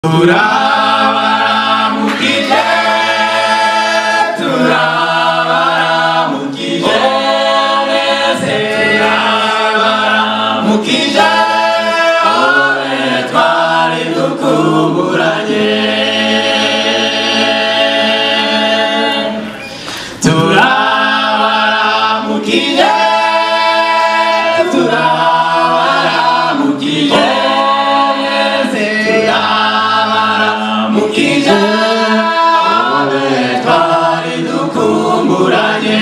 Turabaramukije, turabaramukije, mwese turabaramukije, wowe twari dukumburanye. Turabaramukije, turabaramukije, mwese turabaramukije, wowe twari dukumburanye.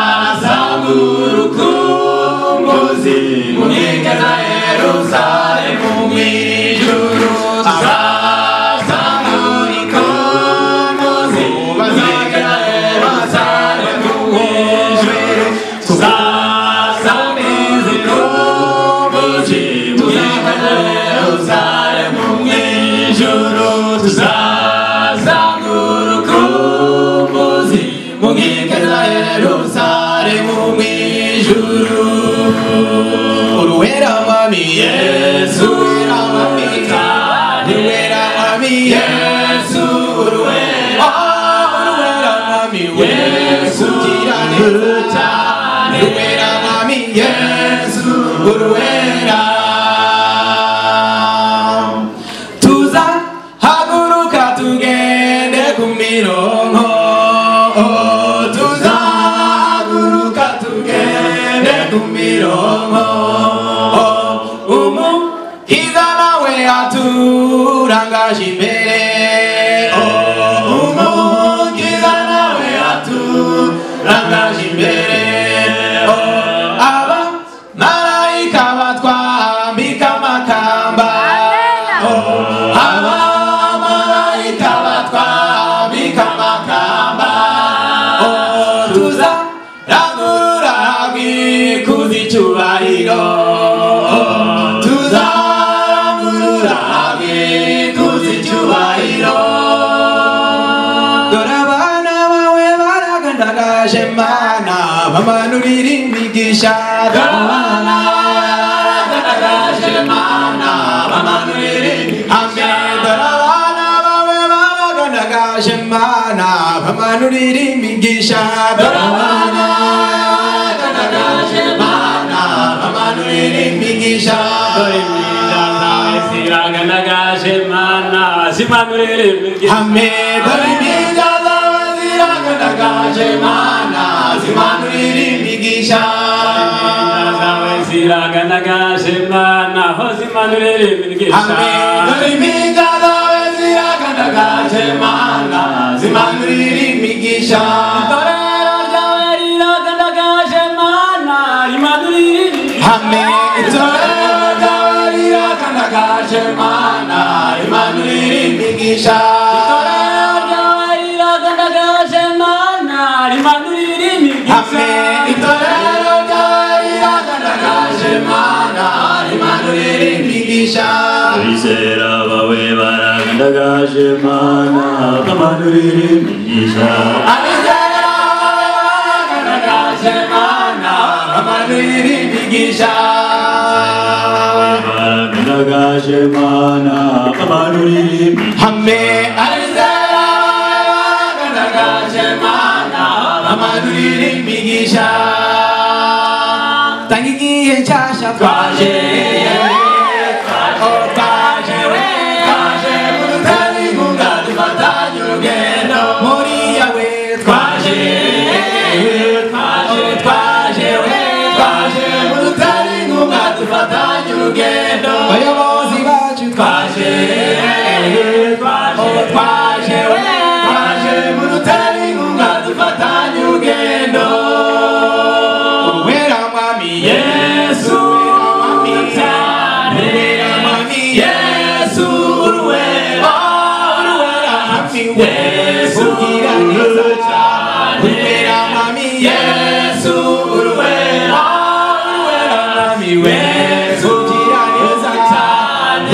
Tuzazamura urukumbuzi mu nkike za Yerusalemu mw'ijuru. Tuzazamura urukumbuzi mu nkike za Yerusalemu mw'ijuru. Tuzazamura urukumbuzi mu nkike za Yerusalemu mw'ijuru. Tuzazamura urukumbuzi mu nkike za Yerusalemu mw'ijuru. Uruwera mwami Yesu, uruwera mwami cyane, uruwera mwami Yesu, uruwera, uruwera mwami Yesu, ugira neza cyane, uruwera mwami Yesu, uruwera. Tuzahaguruka tugende ku mirongo, tuzahaguruka tugende ku mirongo. Umukiza nawe aturangaje imbere, umukiza nawe aturangaje imbere. Abamarayika batwambika amakamba, abamarayika batwambika amakamba. Tuzarangurura bwikuza icyubahiro, tuzarangurura bwikuza icyubahiro. Dore abana bawe baragandagaje Mana, bamanurira imigisha. Dore abana bawe baragandagaje Mana, bamanurira imigisha. Dore abana bawe baragandagaje Mana, bamanurira imigisha. Dore abana baragandagaje Mana, bamanurira imigisha. Dore imigisha zawe ziragandagaje Mana, zimanurira imigisha. Amen. Dore imigisha zawe ziragandagaje Mana, zimanurira imigisha. Zawe ziragandagaje Mana, ho zimanurira imigisha. Amen. Dore imigisha zawe ziragandagaje Mana, zimanurira imigisha. Itorero ryawe riragandagaje Mana, rimanurira imigisha. Amen. Itorero ryawe riragandagaje Mana, rimanurira imigisha. Itorero ryawe riragandagaje Mana, rimanurira imigisha. Amen. Itorero ryawe riragandagaje Mana, rimanurira imigisha. Abizera bawe baragandagaje Mana, bamanurira imigisha. Abizera bawe baragandagaje Mana, bamanurira imigisha. Baragandagaje Mana, bamanurira imigisha. Amen. Abizera bawe baragandagaje Mana, bamanurira imigisha. Tanga igihe nshyashya twaje, twaje mu rutare inkunga dufatanye urugendo. Muri yawe twaje mu rutare inkunga dufatanye urugendo. Bayobozi bacu twaje mu rutare inkunga dufatanye urugendo. Uruwera mwami Yesu, uruwera mwami Yesu, uruwera mwami Yesu, ugira neza cyane. Uruwera mwami Yesu, uruwera mwami Yesu, ugira neza cyane.